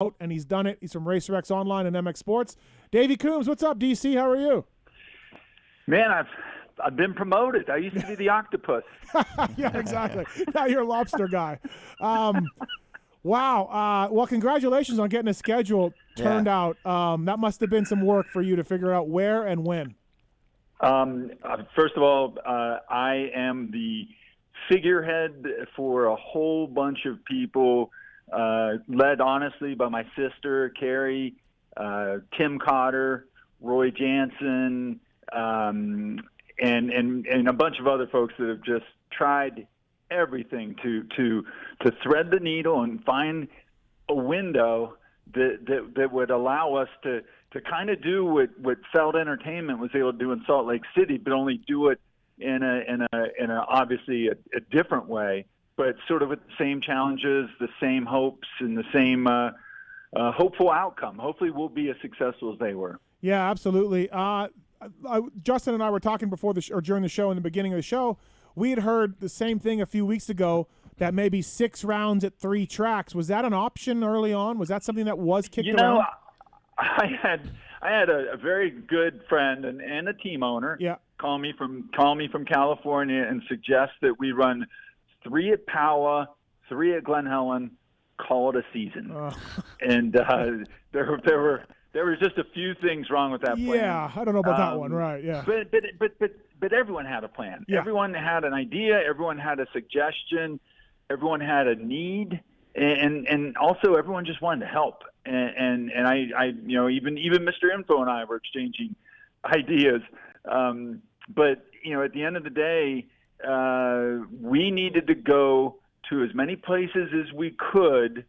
and he's done it. He's from RacerX Online and MX Sports. Davey Coombs, what's up, DC? How are you? Man, I've been promoted. I used to be the octopus. Yeah, exactly. Now you're a lobster guy. Wow. Well, congratulations on getting a schedule turned out. That must have been some work for you to figure out where and when. First of all, I am the figurehead for a whole bunch of people, led honestly by my sister, Carrie, Tim Cotter, Roy Jansen, and a bunch of other folks that have just tried everything to thread the needle and find a window that would allow us to kind of do what Feld Entertainment was able to do in Salt Lake City, but only do it in a obviously a different way, but sort of with the same challenges, the same hopes, and the same hopeful outcome. Hopefully, we'll be as successful as they were. Yeah, absolutely. Justin and I were talking before or during the show in the beginning of the show. We had heard the same thing a few weeks ago, that maybe 6 rounds at 3 tracks. Was that an option early on? Was that something that was kicked around? I had a very good friend and a team owner call me from California and suggest that we run 3 at Poway, 3 at Glen Helen, call it a season. And there were just a few things wrong with that plan. Yeah, I don't know about that one, right? Yeah. But everyone had a plan. Yeah. Everyone had an idea. Everyone had a suggestion. Everyone had a need, and also everyone just wanted to help. And I even Mr. Info and I were exchanging ideas. But at the end of the day, we needed to go to as many places as we could,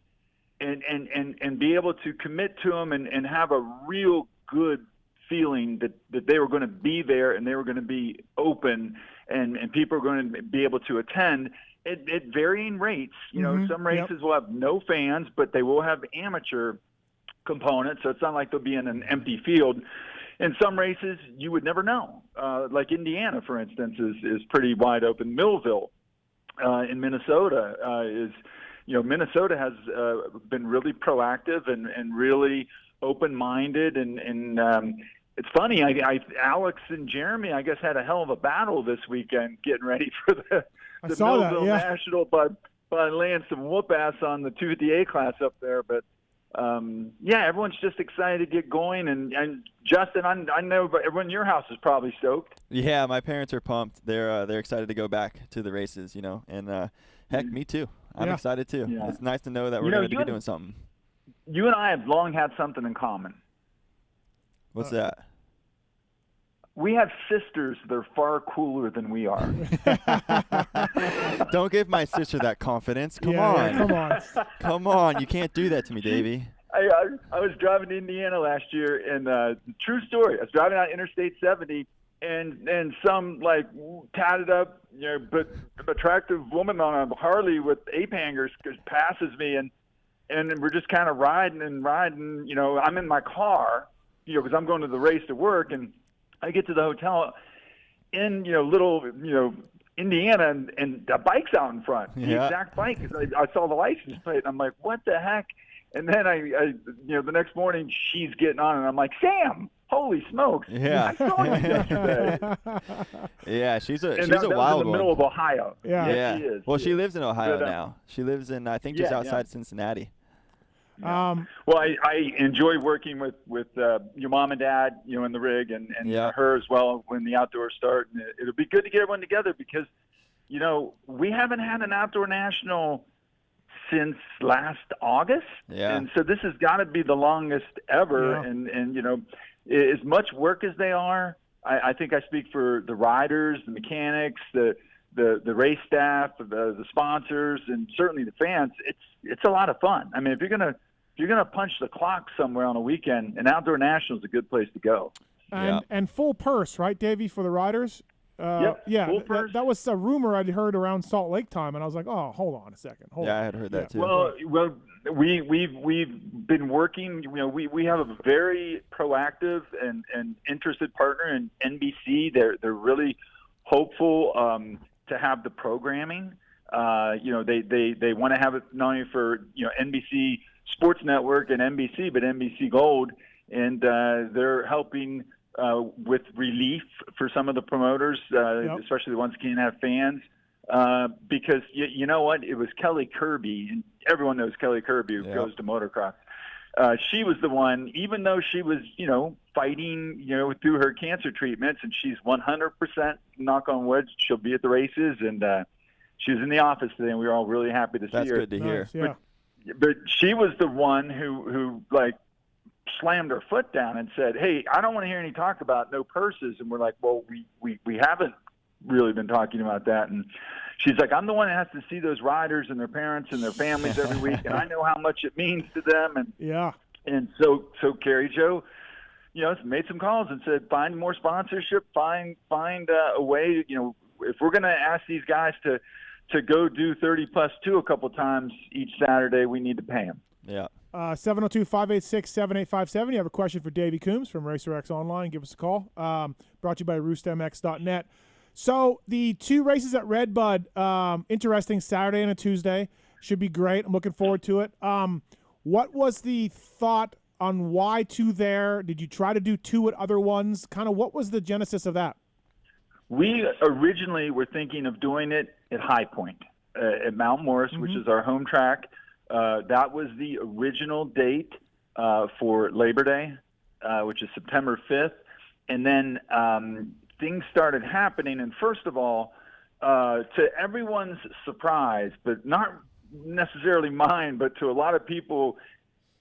and be able to commit to them and have a real good feeling that they were going to be there and they were going to be open and people are going to be able to attend at varying rates. Some races will have no fans, but they will have amateur components, so it's not like they'll be in an empty field. In some races, you would never know. Like Indiana, for instance, is pretty wide open. Millville in Minnesota Minnesota has been really proactive and really open-minded, and it's funny. Alex and Jeremy, I guess, had a hell of a battle this weekend getting ready for the Millville National by laying some whoop ass on the 250A class up there. But everyone's just excited to get going. And Justin, I know everyone in your house is probably stoked. Yeah, my parents are pumped. They're excited to go back to the races, and heck, me too. I'm excited too. Yeah. It's nice to know that we're going to be doing something. You and I have long had something in common. What's that? We have sisters that are far cooler than we are. Don't give my sister that confidence. Come on. Come on. You can't do that to me, Davey. I was driving to Indiana last year, and true story. I was driving out Interstate 70, and some tatted up, but attractive woman on a Harley with ape hangers passes me, and we're just kind of riding. I'm in my car, because I'm going to the race to work, and I get to the hotel in little Indiana, and the bike's out in front, the exact bike. I saw the license plate, and I'm like, what the heck? And then I the next morning she's getting on, and I'm like, Sam, holy smokes! Yeah, I saw you yesterday. Yeah, she's a that wild was in the middle of Ohio. Yeah. She is. Well, she lives in Ohio now. She lives in just outside Cincinnati. Yeah. Well, I enjoy working with your mom and dad, in the rig, and her as well when the outdoors start. And it'll be good to get everyone together because, we haven't had an outdoor national since last August. Yeah. And so this has got to be the longest ever. Yeah. And as much work as they are, I think I speak for the riders, the mechanics, the race staff, the sponsors, and certainly the fans. It's a lot of fun. I mean, if you're gonna punch the clock somewhere on a weekend, an outdoor national is a good place to go. And full purse, right, Davey, for the riders? Full purse. That was a rumor I'd heard around Salt Lake time, and I was like, oh, hold on a second. I had heard that too. Well, we've been working. We have a very proactive and interested partner in NBC. They're really hopeful to have the programming. They want to have it not only for NBC sports network and NBC, but NBC Gold, and they're helping with relief for some of the promoters, especially the ones that can't have fans. Because you know what? It was Kelly Kirby, and everyone knows Kelly Kirby who goes to motocross. She was the one, even though she was, fighting, through her cancer treatments, and she's 100%, knock on wood, she'll be at the races, and she was in the office today, and we were all really happy to see her. That's good to hear. Yeah. But she was the one who slammed her foot down and said, "Hey, I don't want to hear any talk about no purses." And we're like, "Well, we haven't really been talking about that." And she's like, "I'm the one that has to see those riders and their parents and their families every week, and I know how much it means to them." And so Carrie Jo, made some calls and said, "Find more sponsorship, find a way. If we're going to ask these guys to go do 30+2 a couple times each Saturday, we need to pay them." Yeah. 702-586-7857. You have a question for Davey Coombs from RacerX Online, give us a call. Brought to you by roostmx.net. So the 2 races at Redbud, interesting, Saturday and a Tuesday. Should be great. I'm looking forward to it. What was the thought on why 2 there? Did you try to do 2 at other ones? Kind of what was the genesis of that? We originally were thinking of doing it at High Point, at Mount Morris, which is our home track. That was the original date for Labor Day, which is September 5th. And then things started happening. And first of all, to everyone's surprise, but not necessarily mine, but to a lot of people,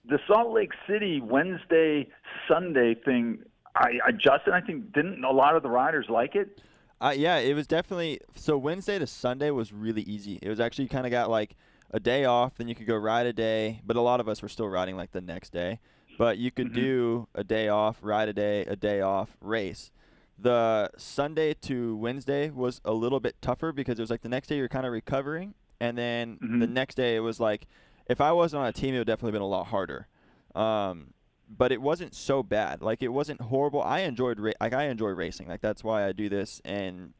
the Salt Lake City Wednesday, Sunday thing, Justin, I think, didn't a lot of the riders like it? Yeah, it was definitely – so Wednesday to Sunday was really easy. It was actually kind of got like a day off, then you could go ride a day, but a lot of us were still riding like the next day. But you could do a day off, ride a day off, race. The Sunday to Wednesday was a little bit tougher because it was like the next day you're kind of recovering, and then the next day it was like if I wasn't on a team, it would definitely been a lot harder. But it wasn't so bad. Like, it wasn't horrible. I enjoy racing. Like, that's why I do this, and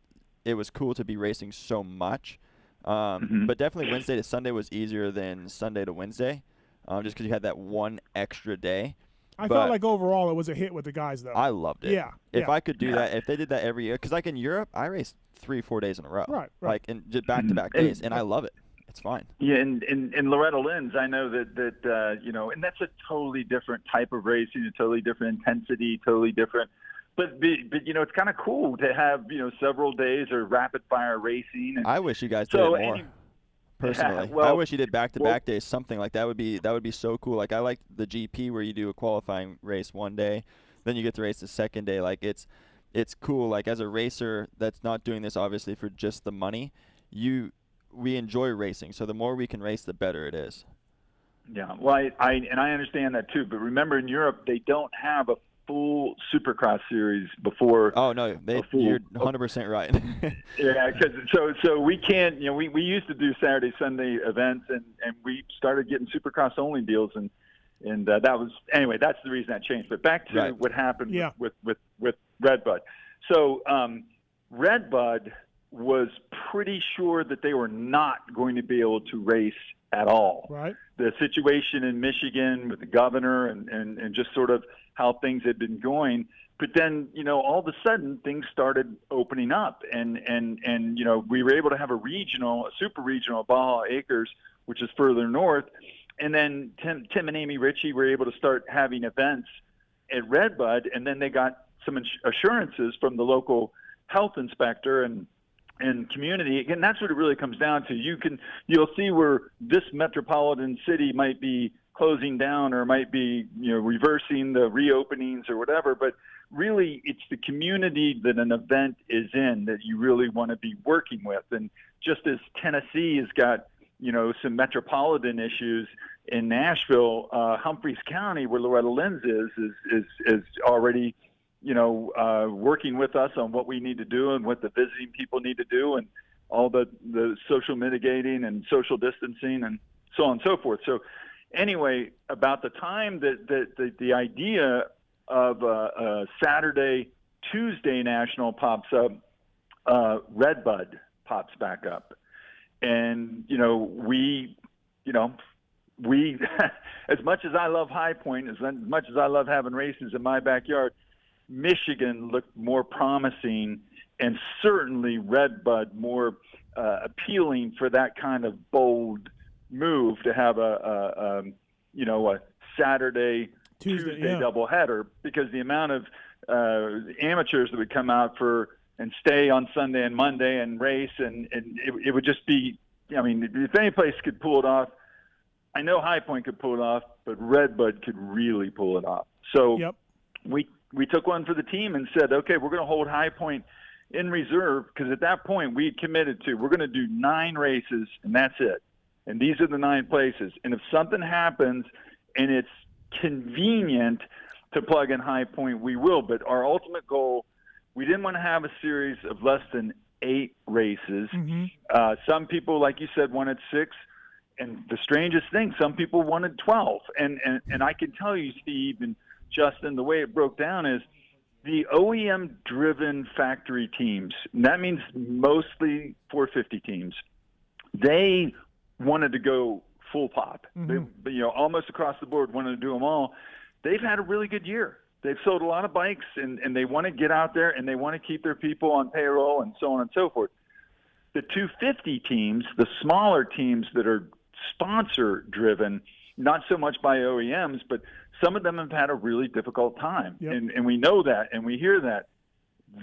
it was cool to be racing so much. But definitely Wednesday to Sunday was easier than Sunday to Wednesday, just because you had that one extra day. I felt like overall it was a hit with the guys, though. I loved it. Yeah. If I could do that, if they did that every year, because like in Europe, I raced 3-4 days in a row. Right. Like, in just back-to-back days, and I love it. It's fine. Yeah, and Loretta Lynn's, I know that and that's a totally different type of racing, a totally different intensity, totally different. But it's kind of cool to have several days of rapid fire racing. And I wish you guys did it more. Personally, I wish you did back-to-back days, something like that would be so cool. Like, I like the GP where you do a qualifying race one day, then you get to race the second day. Like, it's cool. Like, as a racer that's not doing this obviously for just the money, we enjoy racing, so the more we can race, the better it is. Yeah, well, I understand that too. But remember, in Europe, they don't have a full Supercross series before. Oh no, you're 100% right. Yeah, because so we can't. We used to do Saturday, Sunday events, and we started getting Supercross only deals, and that was anyway. That's the reason that changed. But back to what happened with Redbud. So Redbud was pretty sure that they were not going to be able to race at all. Right. The situation in Michigan with the governor and just sort of how things had been going. But then, all of a sudden things started opening up and we were able to have a super regional Baja Acres, which is further north. And then Tim and Amy Ritchie were able to start having events at Redbud. And then they got some assurances from the local health inspector and community. Again, that's what it really comes down to. You'll see where this metropolitan city might be closing down or might be, reversing the reopenings or whatever. But really, it's the community that an event is in that you really want to be working with. And just as Tennessee has got, some metropolitan issues in Nashville, Humphreys County, where Loretta Lynn's is already working with us on what we need to do and what the visiting people need to do and all the social mitigating and social distancing and so on and so forth. So anyway, about the time that the idea of a Saturday, Tuesday national pops up, Redbud pops back up. And, we we, as much as I love High Point, as much as I love having races in my backyard, Michigan looked more promising, and certainly Redbud more appealing for that kind of bold move to have a Saturday Tuesday doubleheader, because the amount of amateurs that would come out and stay on Sunday and Monday and race, and it would just be, I mean, if any place could pull it off, I know High Point could pull it off, but Redbud could really pull it off. So we took one for the team and said, okay, we're going to hold High Point in reserve, because at that point we had committed to, we're going to do 9 races and that's it. And these are the 9 places. And if something happens and it's convenient to plug in High Point, we will. But our ultimate goal, we didn't want to have a series of less than 8 races. Mm-hmm. Some people, like you said, wanted 6. And the strangest thing, some people wanted 12. And I can tell you, Steve and Justin, the way it broke down is the OEM-driven factory teams, and that means mostly 450 teams, they wanted to go full pop. Mm-hmm. They, almost across the board wanted to do them all. They've had a really good year. They've sold a lot of bikes, and they want to get out there, and they want to keep their people on payroll and so on and so forth. The 250 teams, the smaller teams that are sponsor-driven, not so much by OEMs, but some of them have had a really difficult time. Yep. And we know that, and we hear that.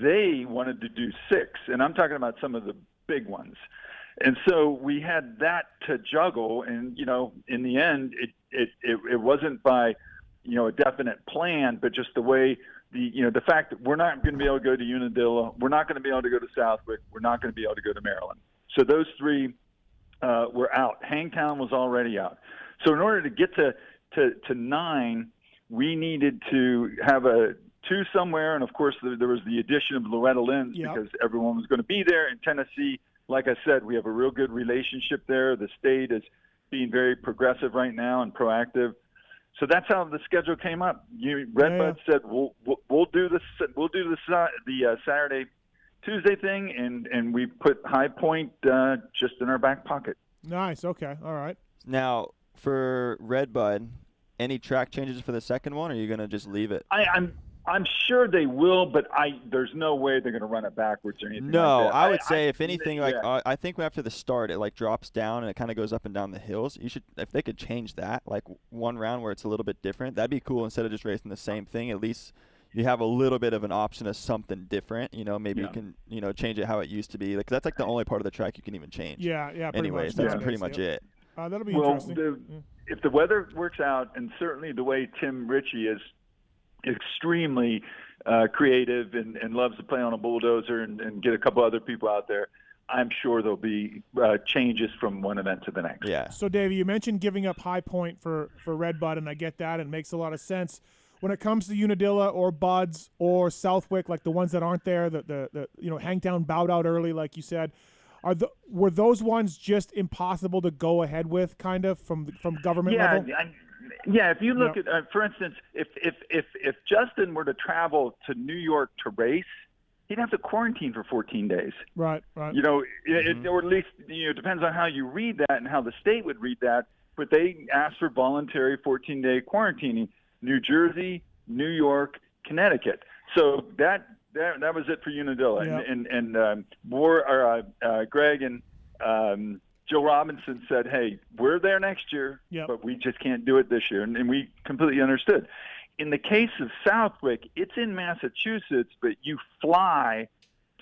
They wanted to do 6, and I'm talking about some of the big ones. And so we had that to juggle, and, in the end, it wasn't by, a definite plan, but just the way the fact that we're not going to be able to go to Unadilla, we're not going to be able to go to Southwick, we're not going to be able to go to Maryland. So those 3 were out. Hangtown was already out. So in order to get to 9, we needed to have a 2 somewhere, and of course there was the addition of Loretta Lynn's, because everyone was going to be there. In Tennessee, like I said, we have a real good relationship there. The state is being very progressive right now and proactive. So that's how the schedule came up. Redbud said we'll do the Saturday Tuesday thing, and we put High Point just in our back pocket. Nice. Okay. All right. Now, for Redbud, any track changes for the second one, or are you going to just leave it? I'm sure they will, but there's no way they're going to run it backwards or anything. No, like that. I would say if anything, I think after the start it drops down and it kind of goes up and down the hills. You should, if they could change that, one round where it's a little bit different, that'd be cool. Instead of just racing the same thing, at least you have a little bit of an option of something different. Maybe you can change it how it used to be. That's the only part of the track you can even change. Yeah. Anyways, that's pretty much it. That'll be interesting. If the weather works out, and certainly the way Tim Ritchie is extremely creative and loves to play on a bulldozer and get a couple other people out there, I'm sure there'll be changes from one event to the next. Yeah. So, Davey, you mentioned giving up High Point for Redbud, and I get that. It makes a lot of sense. When it comes to Unadilla or Buds or Southwick, like the ones that aren't there, the Hangtown bowed out early, like you said, were those ones just impossible to go ahead with, kind of from government level? Yeah, if you look at, for instance, if Justin were to travel to New York to race, he'd have to quarantine for 14 days. Right. Or at least, it depends on how you read that and how the state would read that, but they asked for voluntary 14-day quarantining. New Jersey, New York, Connecticut. So that was it for Unadilla. Yep. Greg and Joe Robinson said, hey, we're there next year, but we just can't do it this year. And we completely understood. In the case of Southwick, it's in Massachusetts, but you fly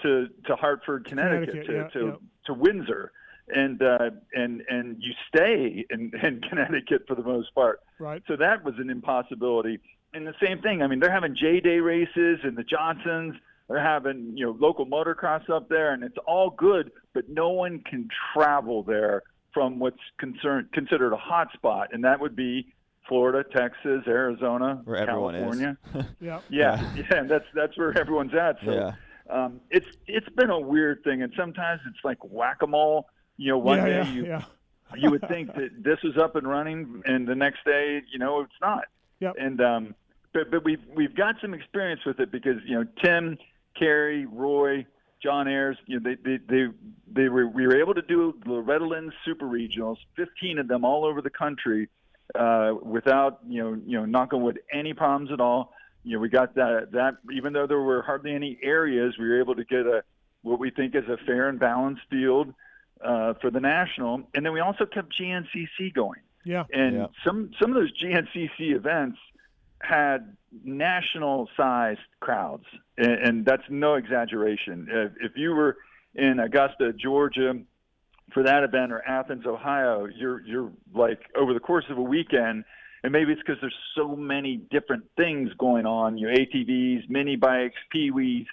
to Hartford, Connecticut, to Windsor. And you stay in Connecticut for the most part. Right. So that was an impossibility. And the same thing, I mean, they're having J-Day races and the Johnsons. They're having, local motocross up there, and it's all good, but no one can travel there from what's considered a hot spot, and that would be Florida, Texas, Arizona, where California. Everyone is. Yeah, that's where everyone's at. So it's been a weird thing, and sometimes it's like whack-a-mole. One day you would think that this was up and running, and the next day, it's not. Yep. And but we've got some experience with it because Tim, Kerry, Roy, John Ayers, we were able to do Loretta Lynn's super regionals, 15 of them all over the country, without knock on wood, any problems at all. We got that even though there were hardly any areas, we were able to get what we think is a fair and balanced field for the national, and then we also kept GNCC going. Yeah, and some of those GNCC events had national-sized crowds, and that's no exaggeration. If you were in Augusta, Georgia, for that event, or Athens, Ohio, you're like over the course of a weekend, and maybe it's because there's so many different things going on. ATVs, mini bikes, peewees,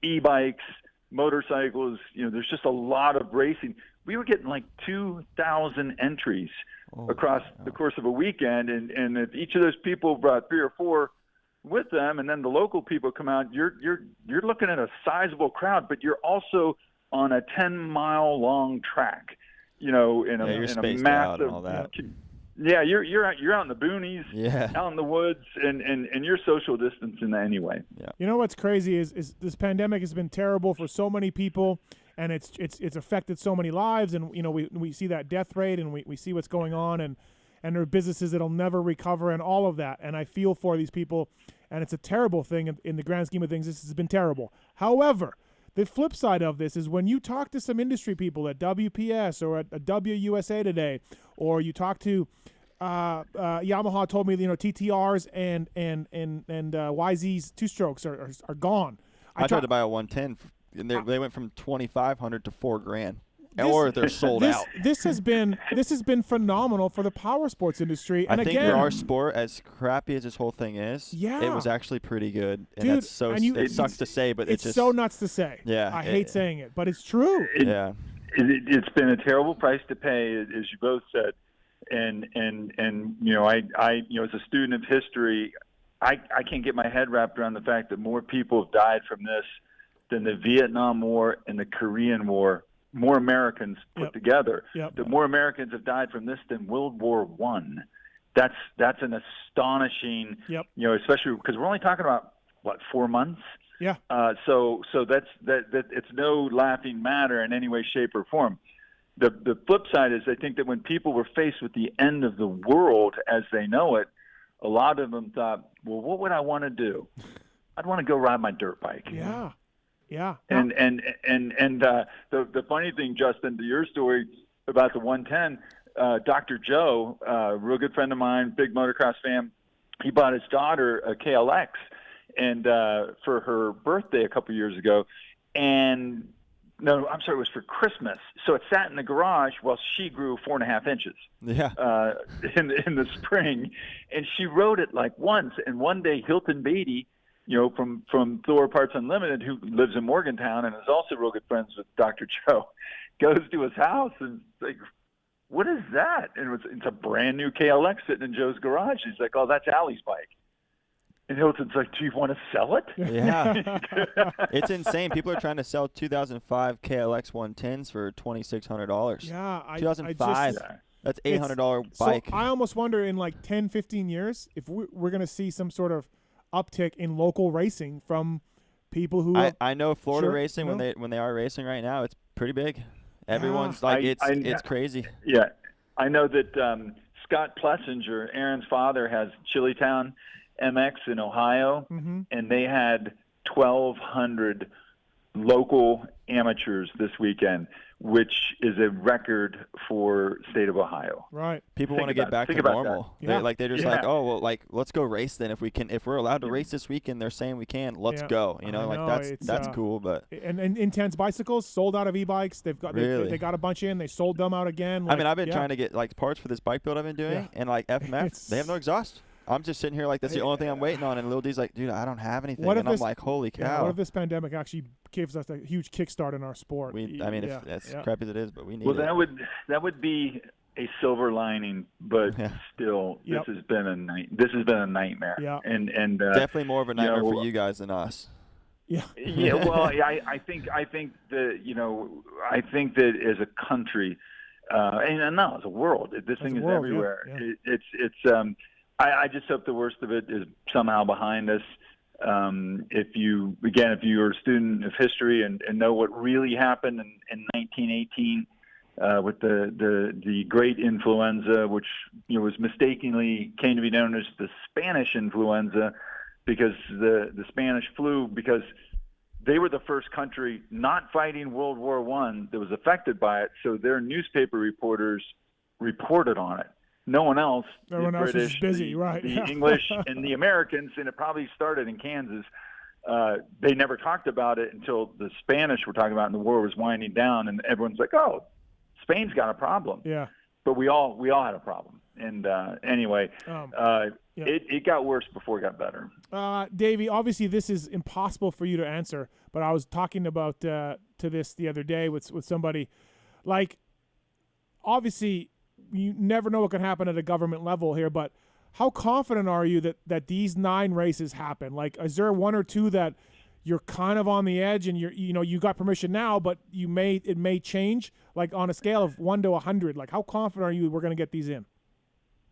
e-bikes, motorcycles. There's just a lot of racing. We were getting like 2,000 entries across the course of a weekend, and if each of those people brought 3 or 4 with them, and then the local people come out, you're looking at a sizable crowd, but you're also on a 10-mile long track, in a massive. Out and all that. Yeah, you're out in the boonies, out in the woods, and you're social distancing anyway. Yeah. You know what's crazy is this pandemic has been terrible for so many people, and it's affected so many lives, and we see that death rate, and we see what's going on, and there are businesses that'll never recover, and all of that. And I feel for these people, and it's a terrible thing in the grand scheme of things. This has been terrible. However, the flip side of this is when you talk to some industry people at WPS or at WUSA today, or you talk to Yamaha told me TTRs and YZ's 2-strokes are gone. I tried to buy a 110, and they went from $2,500 to $4,000. Or they're sold out. This has been phenomenal for the power sports industry. And I think again, for our sport, as crappy as this whole thing is, it was actually pretty good. And dude, that's so it sucks to say, but it's just so nuts to say. Yeah, I hate saying it, but it's true. It's been a terrible price to pay, as you both said, and I as a student of history, I can't get my head wrapped around the fact that more people have died from this than the Vietnam War and the Korean War. More Americans put together. That more Americans have died from this than World War I. That's an astonishing. Especially because we're only talking about 4 months. Yeah. So that's it's no laughing matter in any way, shape, or form. The flip side is I think that when people were faced with the end of the world as they know it, a lot of them thought, well, what would I want to do? I'd want to go ride my dirt bike. Yeah. Yeah. And the funny thing, Justin, to your story about the 110, Dr. Joe, a real good friend of mine, big motocross fan, he bought his daughter a KLX and for her birthday a couple years ago. And no, I'm sorry, it was for Christmas. So it sat in the garage while she grew 4.5 inches. Yeah. In the spring, and she rode it like once. And one day, Hilton Beatty, from Thor Parts Unlimited, who lives in Morgantown and is also real good friends with Dr. Joe, goes to his house and like, what is that? And it's a brand new KLX sitting in Joe's garage. He's like, oh, that's Allie's bike. And Hilton's like, do you want to sell it? Yeah. It's insane. People are trying to sell 2005 KLX 110s for $2,600. Yeah. 2005. That's $800 bike. So I almost wonder in like 10, 15 years if we're going to see some sort of uptick in local racing from people who I know Florida racing when they are racing right now, it's pretty big. Everyone's it's crazy. Yeah, I know that Scott Plessinger, Aaron's father, has Chilitown MX in Ohio, and they had 1,200 local amateurs this weekend, which is a record for state of Ohio. Right. People want to get back to normal. Yeah. They're just like, oh well, like let's go race then if we're allowed to race this weekend. They're saying we can. Let's go. That's cool. But and Intense Bicycles sold out of e-bikes. They've got they got a bunch in. They sold them out again. I mean, I've been trying to get like parts for this bike build I've been doing, and like FMF, they have no exhaust. I'm just sitting here like that's the only thing I'm waiting on, and Lil D's like, dude, I don't have anything, and I'm like, holy cow! What if this pandemic actually gives us a huge kickstart in our sport? If that's crappy as it is, but we need it. Well, that would be a silver lining, but still, this has been a nightmare. Yeah. And definitely more of a nightmare for you guys than us. Yeah. Yeah. Well, I think that as a country, and now as a world, this thing is everywhere. Yeah. I just hope the worst of it is somehow behind us. If you're a student of history and know what really happened in 1918, with the great influenza, which was mistakenly came to be known as the Spanish influenza, because the Spanish flu, because they were the first country not fighting World War I that was affected by it, so their newspaper reporters reported on it. No one else, Everyone the else British, was busy, the, right? the English, and the Americans, and it probably started in Kansas. They never talked about it until the Spanish were talking about it and the war was winding down, and everyone's like, oh, Spain's got a problem. Yeah. But we all had a problem. And anyway, it got worse before it got better. Davey, obviously this is impossible for you to answer, but I was talking about to this the other day with somebody. Like, obviously, you never know what can happen at a government level here, but how confident are you that these 9 races happen? Like, is there one or two that you're kind of on the edge and you got permission now, but it may change, like on a scale of 1 to 100? Like, how confident are you we're going to get these in?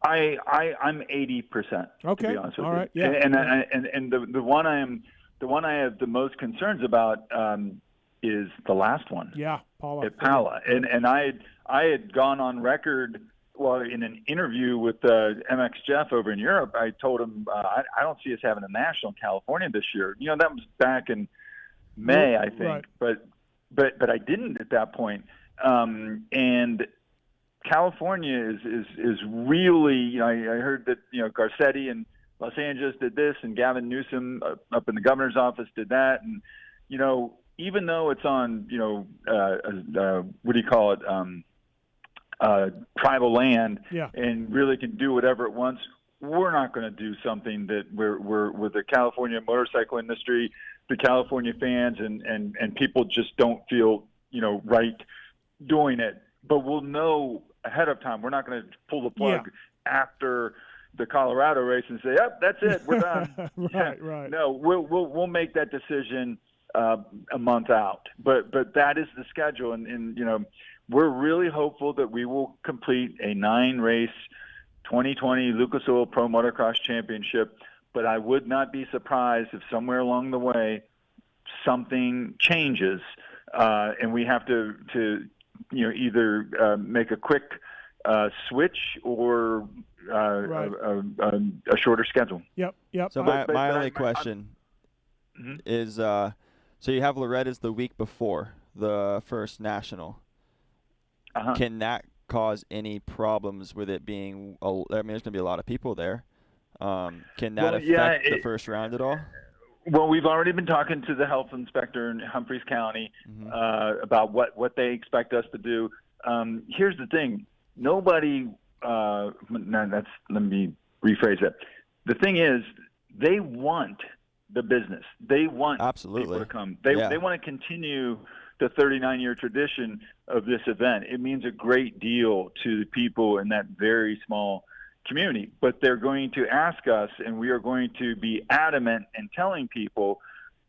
I'm 80%. Okay. To be honest with all you. right. Yeah. And the one I have the most concerns about is the last one. Yeah, Paula. At Paula, and I had gone on record. Well, in an interview with MX Jeff over in Europe, I told him I don't see us having a national in California this year. That was back in May, I think. Right. But I didn't at that point. And California is really. I heard that Garcetti and Los Angeles did this, and Gavin Newsom up in the governor's office did that, and even though it's on what do you call it? Tribal land, yeah. And really can do whatever it wants. We're not going to do something that we're with the California motorcycle industry, the California fans, and people just don't feel right doing it. But we'll know ahead of time. We're not going to pull the plug after the Colorado race and say, "Yep, that's it, we're done." Right. No, we'll make that decision a month out. But that is the schedule, and we're really hopeful that we will complete a 9-race 2020 Lucas Oil Pro Motocross Championship, but I would not be surprised if somewhere along the way something changes, and we have to either make a quick switch or a shorter schedule. Yep. So my only question is, so you have Loretta's the week before the first national. Uh-huh. Can that cause any problems with it being? There's going to be a lot of people there. Can that affect the first round at all? Well, we've already been talking to the health inspector in Humphreys County about what they expect us to do. Here's the thing: nobody. Let me rephrase it. The thing is, they want the business. They want people to come. They want to continue the 39-year tradition of this event. It means a great deal to the people in that very small community. But they're going to ask us, and we are going to be adamant in telling people,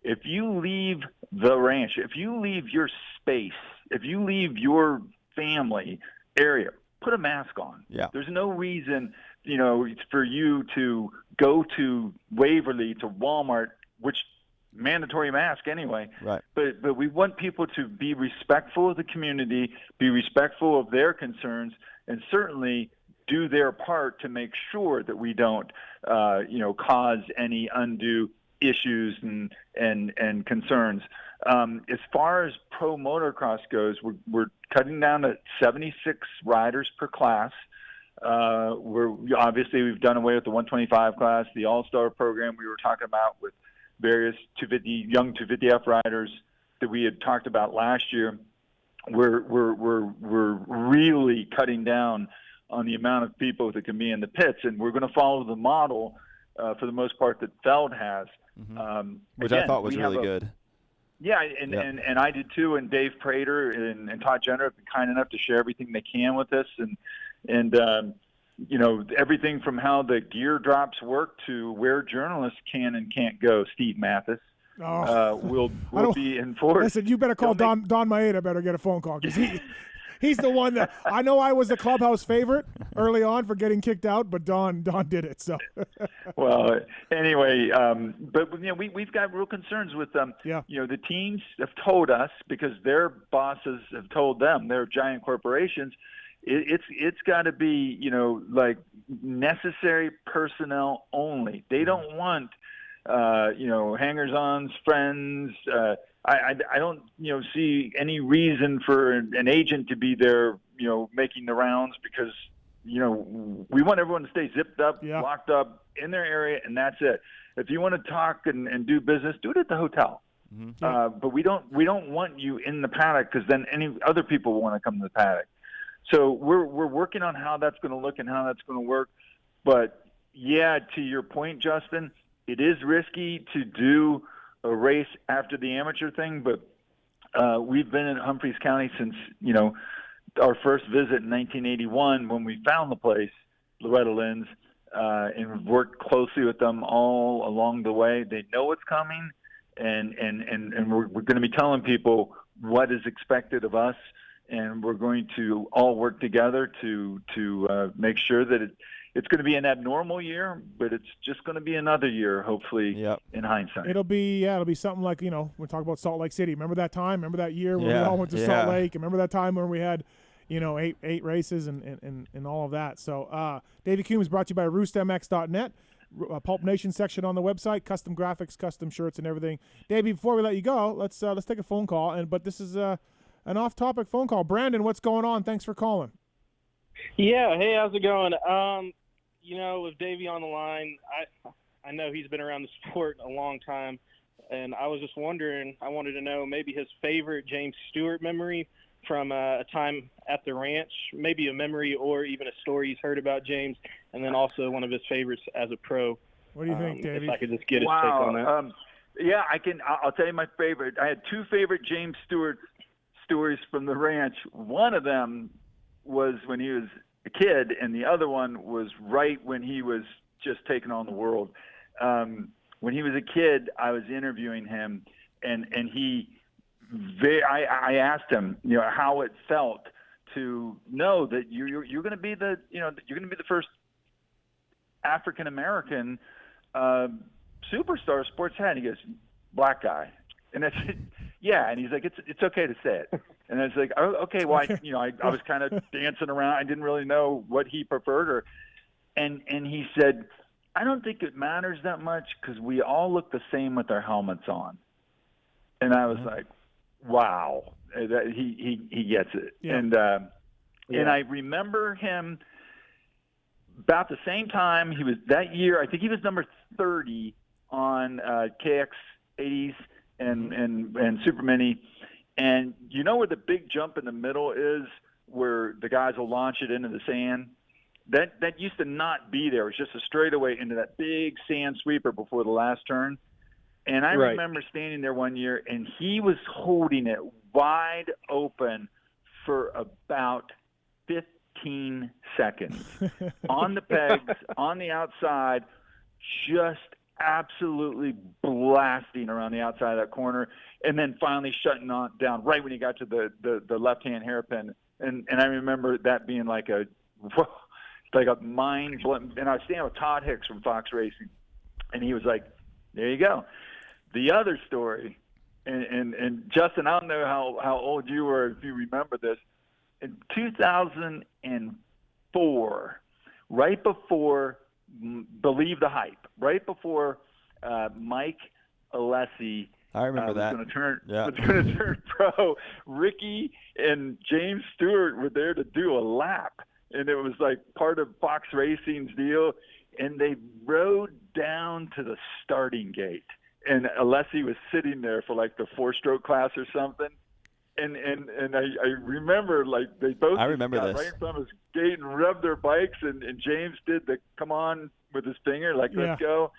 if you leave the ranch, if you leave your space, if you leave your family area, put a mask on. Yeah. There's no reason, for you to go to Waverly, to Walmart, which mandatory mask anyway. Right. But we want people to be respectful of the community, be respectful of their concerns, and certainly do their part to make sure that we don't, cause any undue issues and concerns. As far as pro motocross goes, we're cutting down to 76 riders per class. We've done away with the 125 class, the All-Star program we were talking about with various young 250F riders that we had talked about last year. We're really cutting down on the amount of people that can be in the pits, and we're going to follow the model for the most part that Feld has, which I thought was really good. Yeah, and I did too. And Dave Prater and Todd Jenner have been kind enough to share everything they can with us, and everything from how the gear drops work to where journalists can and can't go. Steve Mathis will be enforced. Listen, you better call Don Maeda. Better get a phone call because he's the one that I know. I was the clubhouse favorite early on for getting kicked out, but Don did it. So well, anyway, But we've got real concerns with them. Yeah. The teams have told us, because their bosses have told them, they're giant corporations. It's got to be like necessary personnel only. They don't want hangers-ons, friends. I don't see any reason for an agent to be there making the rounds, because we want everyone to stay zipped up, locked up in their area, and that's it. If you want to talk and do business, do it at the hotel. Mm-hmm. But we don't want you in the paddock, because then any other people want to come to the paddock. So we're working on how that's going to look and how that's going to work. But yeah, to your point, Justin, it is risky to do a race after the amateur thing. But we've been in Humphreys County since our first visit in 1981 when we found the place, Loretta Lynn's, and we've worked closely with them all along the way. They know what's coming, and we're going to be telling people what is expected of us, and we're going to all work together to make sure that it's going to be an abnormal year, but it's just going to be another year, hopefully, in hindsight. It'll be something like, we're talking about Salt Lake City. Remember that time? Remember that year when we all went to Salt Lake? Remember that time when we had, 8 races and all of that? So Davey Coombs brought to you by roostmx.net, Pulp Nation section on the website, custom graphics, custom shirts, and everything. Davey, before we let you go, let's take a phone call. But this is an off-topic phone call. Brandon, what's going on? Thanks for calling. Yeah, hey, how's it going? With Davey on the line, I know he's been around the sport a long time, and I was just wondering, I wanted to know maybe his favorite James Stewart memory from a time at the ranch, maybe a memory or even a story he's heard about James, and then also one of his favorites as a pro. What do you think, Davey? If I could just get his take on that. Yeah, I'll tell you my favorite. I had two favorite James Stewart stories from the ranch. One of them was when he was a kid, and the other one was right when he was just taking on the world. When he was a kid, I was interviewing him, and I asked him, how it felt to know that you're going to be you're going to be the first African American superstar sports hat. And he goes, black guy, and I said, yeah, and he's like, it's okay to say it. And I was like, oh, okay, well, I was kind of dancing around. I didn't really know what he preferred, and he said, I don't think it matters that much because we all look the same with our helmets on. And I was like, wow, that he gets it. Yeah. And I remember him about the same time he was that year. I think he was number 30 on KX 80s and Super Mini. And you know where the big jump in the middle is, where the guys will launch it into the sand? That used to not be there. It was just a straightaway into that big sand sweeper before the last turn. And I remember standing there one year, and he was holding it wide open for about 15 seconds on the pegs, on the outside, just absolutely blasting around the outside of that corner, and then finally shutting down right when he got to the left-hand hairpin. And I remember that being like a mind blowing. And I was standing with Todd Hicks from Fox Racing, and he was like, there you go. The other story, and Justin, I don't know how old you were, if you remember this. In 2004, right before Believe the Hype, right before Mike Alessi I remember was going to turn pro, Ricky and James Stewart were there to do a lap, and it was like part of Fox Racing's deal, and they rode down to the starting gate. And Alessi was sitting there for like the 4-stroke class or something. And I remember, like, they both got right in front of his gate and rubbed their bikes, and James did the come on with his finger, like, let's go.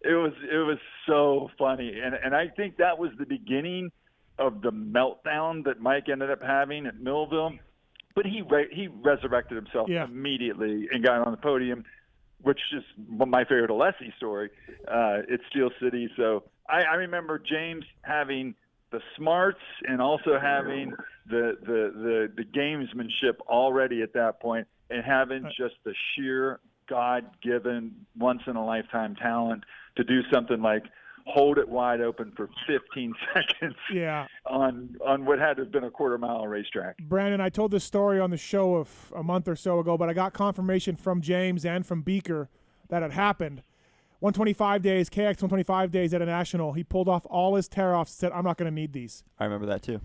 It was so funny. And I think that was the beginning of the meltdown that Mike ended up having at Millville. But he resurrected himself immediately and got on the podium, which is my favorite Alessi story. It's Steel City. So I remember James having the smarts and also having the gamesmanship already at that point, and having just the sheer God-given, once-in-a-lifetime talent to do something like hold it wide open for 15 seconds on what had to have been a quarter-mile racetrack. Brandon, I told this story on the show a month or so ago, but I got confirmation from James and from Beaker that it happened. 125 days, KX 125 days at a national. He pulled off all his tear-offs and said, I'm not going to need these. I remember that too.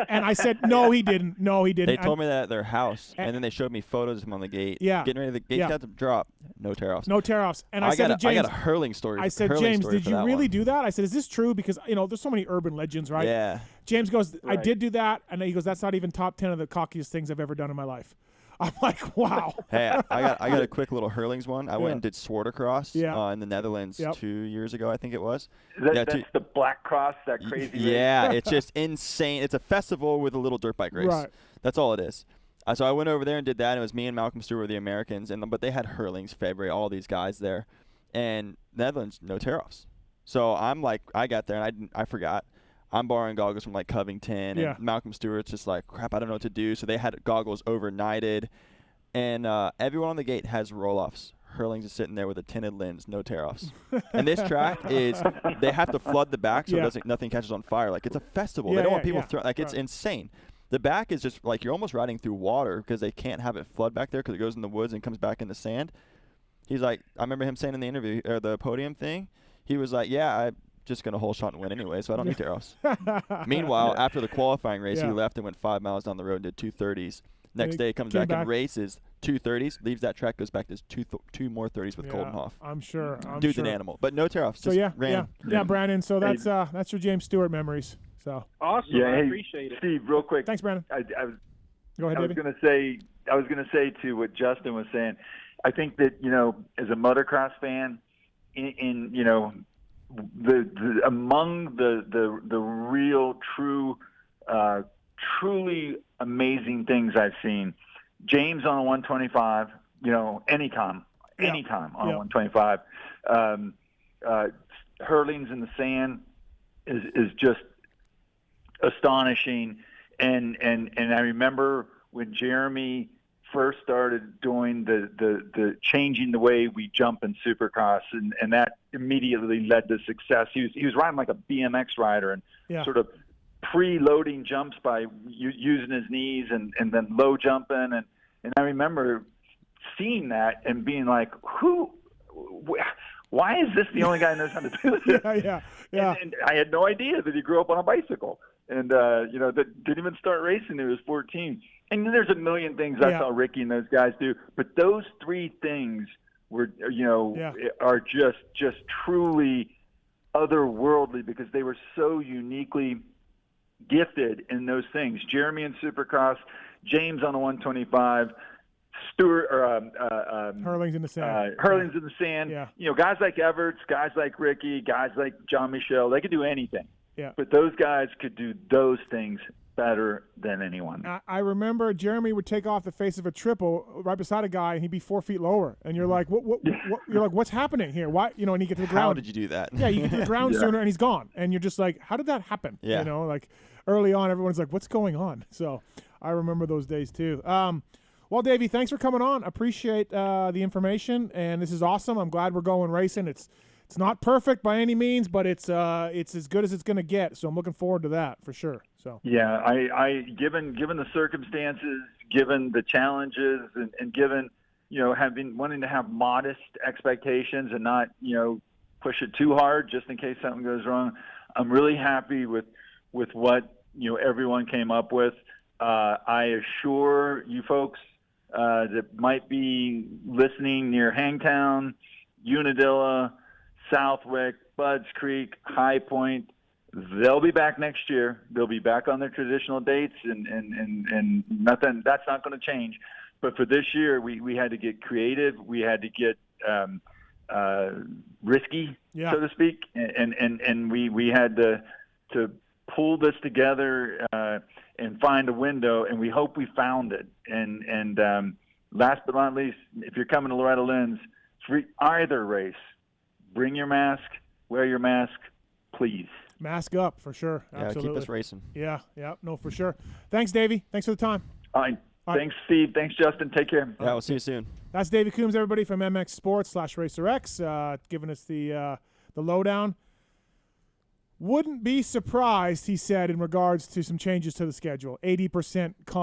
And I said, no, he didn't. No, he didn't. They told me that at their house, and then they showed me photos of him on the gate. Yeah. Getting ready, the gate's got to drop. No tear-offs. No tear-offs. And I said to James, I got a hurling story. I said, James, did you really do that? I said, is this true? Because, there's so many urban legends, right? Yeah. James goes, I did do that. And he goes, that's not even top 10 of the cockiest things I've ever done in my life. I'm like, wow. Hey, I got a quick little hurlings one. I went and did Zwaardercross in the Netherlands 2 years ago, I think it was. That's the Black Cross, that crazy race. Yeah, it's just insane. It's a festival with a little dirt bike race. Right. That's all it is. So I went over there and did that. And it was me and Malcolm Stewart were the Americans, but they had hurlings, February, all these guys there. And Netherlands, no tear-offs. So I'm like, I got there and I forgot. I'm borrowing goggles from like Covington, and Malcolm Stewart's just like, crap, I don't know what to do. So they had goggles overnighted, and everyone on the gate has roll-offs. Hurlings is sitting there with a tinted lens, no tear-offs. And this track is, they have to flood the back so nothing catches on fire. Like, it's a festival. They don't want people throwing, like, it's insane. The back is just like, you're almost riding through water because they can't have it flood back there because it goes in the woods and comes back in the sand. He's like, I remember him saying in the interview, or the podium thing, he was like, I'm just going to hole shot and win anyway, so I don't need tear-offs. Meanwhile, after the qualifying race, he left and went 5 miles down the road and did 2:30s. Next day, comes back and races 2:30s, leaves that track, goes back to two more 30s with Colton Hoff. I'm sure. Dude's an animal, but no tear-offs. So Brandon. So that's your James Stewart memories. So awesome. Yeah, I appreciate it. Steve, real quick. Thanks, Brandon. Go ahead, I was Davey. I was gonna say to what Justin was saying. I think that as a motocross fan, among the real truly amazing things I've seen, James on a 125, anytime on a 125, hurlings in the sand is just astonishing. And I remember when Jeremy first started doing the changing the way we jump in Supercross, and that immediately led to success. He was riding like a BMX rider and sort of pre-loading jumps by using his knees and then low jumping, and I remember seeing that and being like, why is this the only guy who knows how to do this? Yeah. And I had no idea that he grew up on a bicycle, and that didn't even start racing when he was 14. And there's a million things I saw Ricky and those guys do, but those three things were, are just truly otherworldly because they were so uniquely gifted in those things. Jeremy in Supercross, James on a 125, Stewart hurlings in the sand. Hurlings in the sand. Yeah. Guys like Everts, guys like Ricky, guys like John Michel, they could do anything. Yeah. But those guys could do those things better than anyone. I remember Jeremy would take off the face of a triple right beside a guy, and he'd be 4 feet lower, and you're like, what? You're like, what's happening here? Why? And he get to the ground. How did you do that? Yeah, you get to the ground sooner, and he's gone, and you're just like, how did that happen? Yeah. Like early on, everyone's like, what's going on? So I remember those days too. Well, Davey, thanks for coming on. Appreciate the information, and this is awesome. I'm glad we're going racing. It's not perfect by any means, but it's as good as it's going to get. So I'm looking forward to that for sure. So yeah, I given the circumstances, given the challenges, and given wanting to have modest expectations and not push it too hard just in case something goes wrong, I'm really happy with what everyone came up with. I assure you folks that might be listening near Hangtown, Unadilla, Southwick, Budds Creek, High Point, they'll be back next year. They'll be back on their traditional dates, and nothing. That's not going to change. But for this year, we had to get creative. We had to get risky, so to speak, and we had to pull this together and find a window. And we hope we found it. And last but not least, if you're coming to Loretta Lynn's, for either race, bring your mask, wear your mask, please. Mask up for sure. Yeah, Absolutely. keep us racing. Yeah, no, for sure. Thanks, Davey. Thanks for the time. All right. Thanks, Steve. Thanks, Justin. Take care. Yeah, we'll see you soon. That's Davey Coombs, everybody from MX Sports /RacerX, giving us the the lowdown. Wouldn't be surprised, he said, in regards to some changes to the schedule. 80% confident.